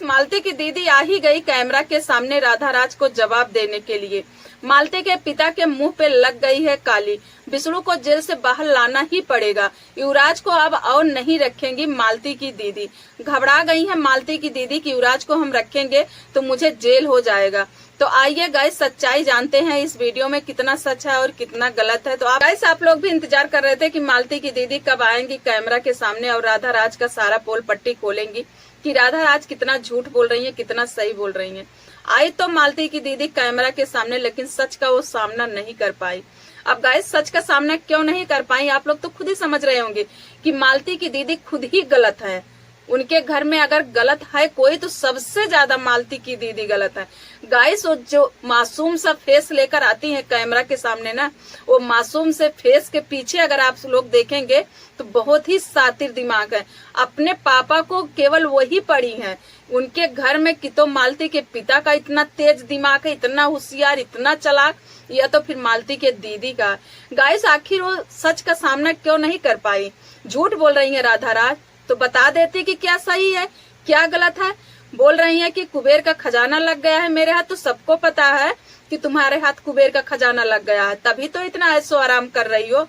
मालती की दीदी आ ही गई कैमरा के सामने राधा राज को जवाब देने के लिए। मालती के पिता के मुंह पे लग गई है काली। विष्णु को जेल से बाहर लाना ही पड़ेगा। युवराज को अब और नहीं रखेंगी मालती की दीदी। घबरा गई है मालती की दीदी कि युवराज को हम रखेंगे तो मुझे जेल हो जाएगा। तो आइए गाइस सच्चाई जानते हैं इस वीडियो में कितना सच है और कितना गलत है। तो आप लोग भी इंतजार कर रहे थे कि मालती की दीदी कब आएंगी कैमरा के सामने और राधा राज का सारा पोल पट्टी खोलेंगी कि राधा राज कितना झूठ बोल रही है, कितना सही बोल रही है। आई तो मालती की दीदी कैमरा के सामने, लेकिन सच का वो सामना नहीं कर पाई। अब गाइस सच का सामना क्यों नहीं कर पाई आप लोग तो खुद ही समझ रहे होंगे कि मालती की दीदी खुद ही गलत है। उनके घर में अगर गलत है कोई तो सबसे ज्यादा मालती की दीदी गलत है। गाइस वो जो मासूम सा फेस लेकर आती है कैमरा के सामने ना, वो मासूम से फेस के पीछे अगर आप लोग देखेंगे तो बहुत ही शातिर दिमाग है। अपने पापा को केवल वही पड़ी है। उनके घर में कि तो मालती के पिता का इतना तेज दिमाग है, इतना होशियार, इतना चालाक, या तो फिर मालती के दीदी का। गाइस आखिर वो सच का सामना क्यों नहीं कर पाई? झूठ बोल रही है राधा राज तो बता देती कि क्या सही है क्या गलत है। बोल रही है कि कुबेर का खजाना लग गया है मेरे हाथ, तो सबको पता है कि तुम्हारे हाथ कुबेर का खजाना लग गया है, तभी तो इतना ऐशो आराम कर रही हो,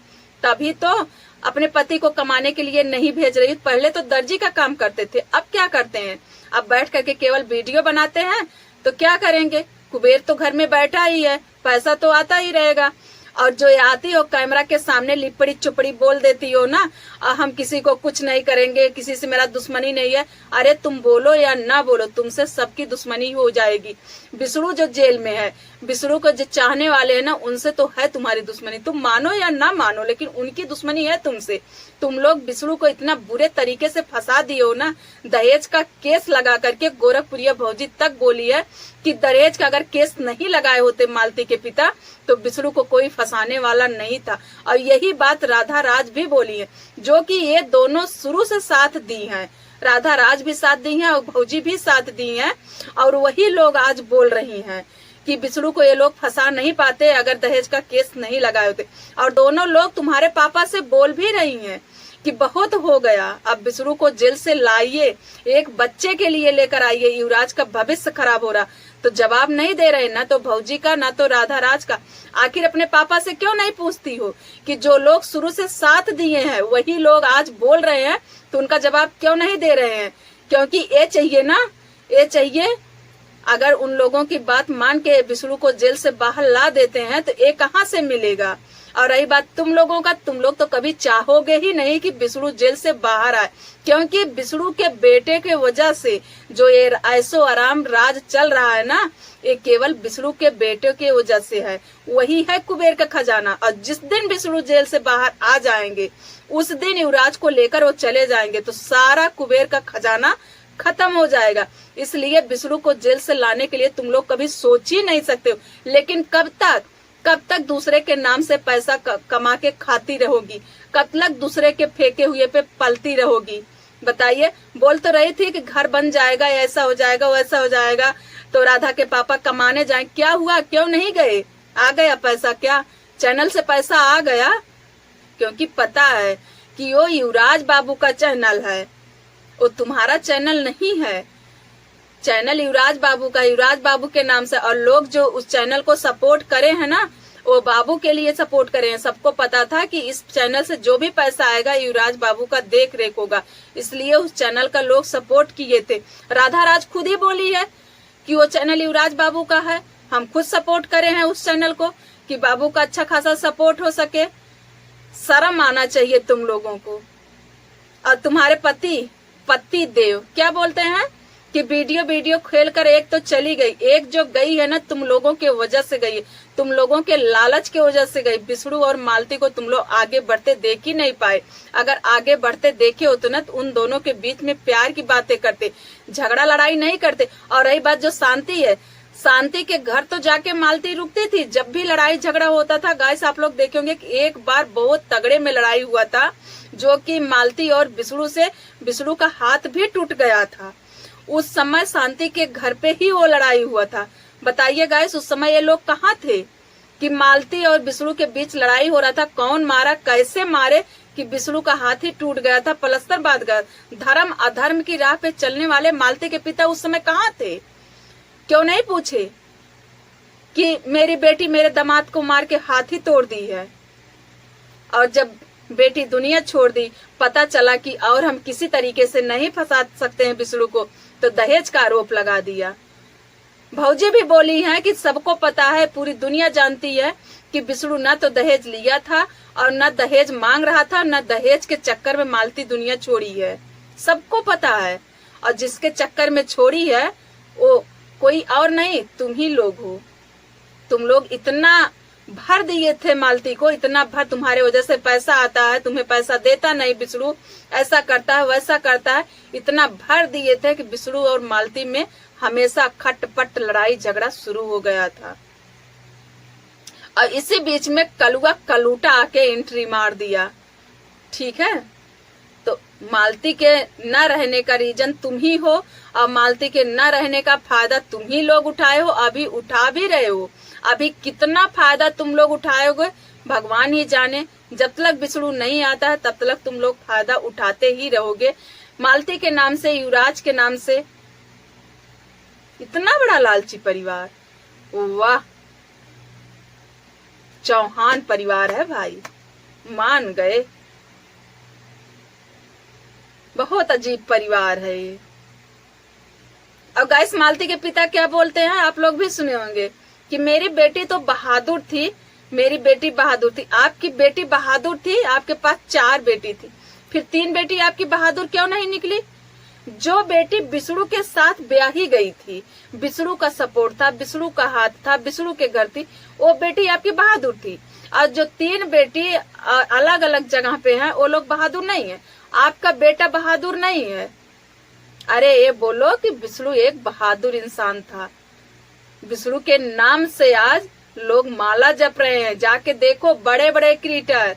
तभी तो अपने पति को कमाने के लिए नहीं भेज रही। पहले तो दर्जी का काम करते थे, अब क्या करते हैं? अब बैठ करके केवल वीडियो बनाते हैं। तो क्या करेंगे? कुबेर तो घर में बैठा ही है, पैसा तो आता ही रहेगा। और जो आती हो कैमरा के सामने लिपड़ी चुपड़ी बोल देती हो ना, हम किसी को कुछ नहीं करेंगे, किसी से मेरा दुश्मनी नहीं है। अरे तुम बोलो या ना बोलो, तुमसे सबकी दुश्मनी हो जाएगी। विष्णु जो जेल में है, विष्णु को जो चाहने वाले हैं ना, उनसे तो है तुम्हारी दुश्मनी। तुम मानो या ना मानो, लेकिन उनकी दुश्मनी है तुमसे। तुम लोग विष्णु को इतना बुरे तरीके से फंसा दिए हो ना। दहेज का केस लगा करके गोरखपुरिया भौजी तक बोली है कि दहेज का अगर केस नहीं लगाए होते मालती के पिता तो विष्णु को कोई फंसाने वाला नहीं था। और यही बात राधा राज भी बोली है, जो कि ये दोनों शुरू से साथ दी हैं। राधा राज भी साथ दी है और भौजी भी साथ दी है। और वही लोग आज बोल रही हैं कि विष्णु को ये लोग फंसा नहीं पाते अगर दहेज का केस नहीं लगाए होते। और दोनों लोग तुम्हारे पापा से बोल भी रही हैं कि बहुत हो गया, अब विष्णु को जेल से लाइए, एक बच्चे के लिए लेकर आइए, युवराज का भविष्य खराब हो रहा। तो जवाब नहीं दे रहे, ना तो भौजी का ना तो राधा राज का। आखिर अपने पापा से क्यों नहीं पूछती हो कि जो लोग शुरू से साथ दिए हैं वही लोग आज बोल रहे हैं, तो उनका जवाब क्यों नहीं दे रहे हैं? क्योंकि ये चाहिए ना, ये चाहिए। अगर उन लोगों की बात मान के विष्णु को जेल से बाहर ला देते हैं तो ये कहाँ से मिलेगा? और रही बात तुम लोगों का, तुम लोग तो कभी चाहोगे ही नहीं कि विष्णु जेल से बाहर आए, क्योंकि विष्णु के बेटे के वजह से जो ये ऐशो आराम राज चल रहा है ना, ये केवल विष्णु के बेटे के वजह से है। वही है कुबेर का खजाना। और जिस दिन विष्णु जेल से बाहर आ जाएंगे उस दिन युवराज को लेकर वो चले जाएंगे, तो सारा कुबेर का खजाना खत्म हो जाएगा। इसलिए विष्णु को जेल से लाने के लिए तुम लोग कभी सोच ही नहीं सकते हो। लेकिन कब तक दूसरे के नाम से पैसा कमा के खाती रहोगी? कब तक दूसरे के फेंके हुए पे पलती रहोगी? बताइए। बोल तो रही थी कि घर बन जाएगा, ऐसा हो जाएगा, वैसा हो जाएगा, तो राधा के पापा कमाने जाए। क्या हुआ? क्यों नहीं गए? आ गया पैसा? क्या चैनल से पैसा आ गया? क्योंकि पता है कि वो युवराज बाबू का चैनल है, वो तुम्हारा चैनल नहीं है। चैनल युवराज बाबू का, युवराज बाबू के नाम से। और लोग जो उस चैनल को सपोर्ट करे हैं ना, वो बाबू के लिए सपोर्ट करे हैं। सबको पता था कि इस चैनल से जो भी पैसा आएगा युवराज बाबू का देख रेख होगा, इसलिए उस चैनल का लोग सपोर्ट किए थे। राधा राज खुद ही बोली है कि वो चैनल युवराज बाबू का है, हम खुद सपोर्ट करे हैं उस चैनल को कि बाबू का अच्छा खासा सपोर्ट हो सके। शर्म आना चाहिए तुम लोगों को। और तुम्हारे पति देव क्या बोलते हैं कि वीडियो खेल कर एक तो चली गई, एक जो गई है ना तुम लोगों के वजह से गई, तुम लोगों के लालच के वजह से गई। विष्णु और मालती को तुम लोग आगे बढ़ते देख ही नहीं पाए। अगर आगे बढ़ते देखे हो तो ना, तो उन दोनों के बीच में प्यार की बातें करते, झगड़ा लड़ाई नहीं करते। और रही बात जो शांति है, शांति के घर तो जाके मालती रुकती थी जब भी लड़ाई झगड़ा होता था। गाइस आप लोग देखेंगे कि एक बार बहुत तगड़े में लड़ाई हुआ था, जो कि मालती और विष्णु का हाथ भी टूट गया था। उस समय शांति के घर पे ही वो लड़ाई हुआ था। बताइए गाइस उस समय ये लोग कहाँ थे कि मालती और विष्णु के बीच लड़ाई हो रहा था? कौन मारा, कैसे मारे, कि विष्णु का हाथ ही टूट गया था, पलस्तर बांध गया। धर्म अधर्म की राह पे चलने वाले मालती के पिता उस समय कहाँ थे? क्यों नहीं पूछे कि मेरी बेटी मेरे दामाद को मार के हाथ ही तोड़ दी है? और जब बेटी दुनिया छोड़ दी, पता चला कि और हम किसी तरीके से नहीं फंसा सकते हैं विष्णु को, तो दहेज का आरोप लगा दिया। भौजी भी बोली है कि सबको पता है, पूरी दुनिया जानती है कि विष्णु न तो दहेज लिया था और न दहेज मांग रहा था, न दहेज के चक्कर में मालती दुनिया छोड़ी है। सबको पता है। और जिसके चक्कर में छोड़ी है वो कोई और नहीं, तुम ही लोग हो। तुम लोग इतना भर दिए थे मालती को, इतना भर, तुम्हारे वजह से पैसा आता है, तुम्हें पैसा देता नहीं विष्णु, ऐसा करता है वैसा करता है, इतना भर दिए थे कि विष्णु और मालती में हमेशा खटपट लड़ाई झगड़ा शुरू हो गया था। और इसी बीच में कलुआ कलूटा आके एंट्री मार दिया। ठीक है, तो मालती के न रहने का रीजन तुम ही हो और मालती के न रहने का फायदा तुम ही लोग उठाए हो, अभी उठा भी रहे हो। अभी कितना फायदा तुम लोग उठाओगे भगवान ही जाने। जब तक विष्णु नहीं आता है तब तक तुम लोग फायदा उठाते ही रहोगे। मालती के नाम से, युवराज के नाम से, इतना बड़ा लालची परिवार, वाह, चौहान परिवार है भाई, मान गए। बहुत अजीब परिवार है ये। अब गाइस, मालती के पिता क्या बोलते हैं आप लोग भी सुने होंगे कि मेरी बेटी तो बहादुर थी, मेरी बेटी बहादुर थी। आपकी बेटी बहादुर थी, आपके पास 4 बेटी थी, फिर 3 बेटी आपकी बहादुर क्यों नहीं निकली? जो बेटी विष्णु के साथ ब्याही गई थी, विष्णु का सपोर्ट था, विष्णु का हाथ था, विष्णु के घर थी, वो बेटी आपकी बहादुर थी। और जो 3 बेटी अलग अलग जगह पे हैं, वो लोग बहादुर नहीं है। आपका बेटा बहादुर नहीं है। अरे ये बोलो कि विष्णु एक बहादुर इंसान था। विष्णु के नाम से आज लोग माला जप रहे हैं। जाके देखो, बड़े बड़े क्रिएटर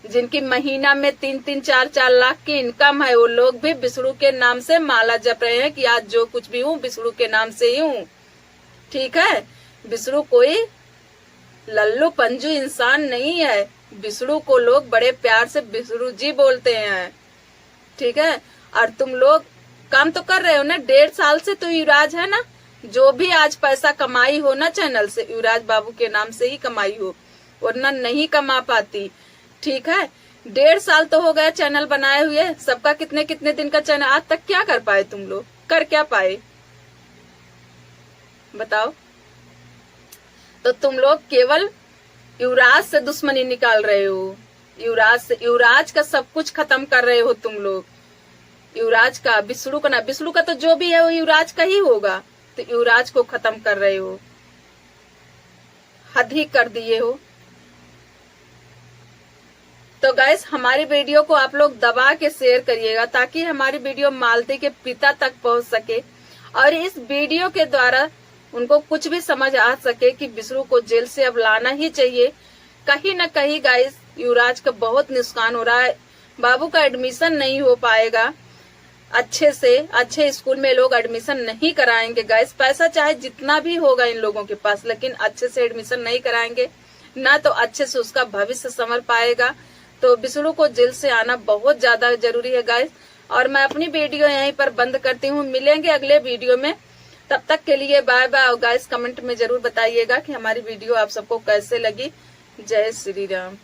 जिनकी महीना में 3-3, 4-4 लाख की इनकम है, वो लोग भी विष्णु के नाम से माला जप रहे हैं कि आज जो कुछ भी हूँ विष्णु के नाम से ही हूँ। ठीक है, विष्णु कोई लल्लू पंजू इंसान नहीं है। विष्णु को लोग बड़े प्यार से विष्णु जी बोलते हैं। ठीक है, और तुम लोग काम तो कर रहे हो ना 1.5 साल से, तो युवराज है ना, जो भी आज पैसा कमाई हो ना चैनल से, युवराज बाबू के नाम से ही कमाई हो, वरना नहीं कमा पाती। ठीक है, 1.5 साल तो हो गया चैनल बनाए हुए। सबका कितने कितने दिन का चैनल, आज तक क्या कर पाए तुम लोग? कर क्या पाए बताओ? तो तुम लोग केवल युवराज से दुश्मनी निकाल रहे हो, युवराज से, युवराज का सब कुछ खत्म कर रहे हो तुम लोग। युवराज का, विष्णु का ना, विष्णु का तो जो भी है वो युवराज का ही होगा, तो युवराज को खत्म कर रहे हो। हद ही कर दिए हो। तो गाइस, हमारी वीडियो को आप लोग दबा के शेयर करिएगा ताकि हमारी वीडियो मालती के पिता तक पहुंच सके और इस वीडियो के द्वारा उनको कुछ भी समझ आ सके कि विष्णु को जेल से अब लाना ही चाहिए। कहीं न कहीं गाइस, युवराज का बहुत नुकसान हो रहा है। बाबू का एडमिशन नहीं हो पाएगा अच्छे से, अच्छे स्कूल में लोग एडमिशन नहीं कराएंगे गाइस। पैसा चाहे जितना भी होगा इन लोगों के पास, लेकिन अच्छे से एडमिशन नहीं कराएंगे, ना तो अच्छे से उसका भविष्य संवर पाएगा। तो विष्णु को जेल से आना बहुत ज्यादा जरूरी है गाइस। और मैं अपनी वीडियो यहीं पर बंद करती हूँ। मिलेंगे अगले वीडियो में, तब तक के लिए बाय बाय। और गाइस, कमेंट में जरूर बताइएगा कि हमारी वीडियो आप सबको कैसे लगी। जय श्री राम।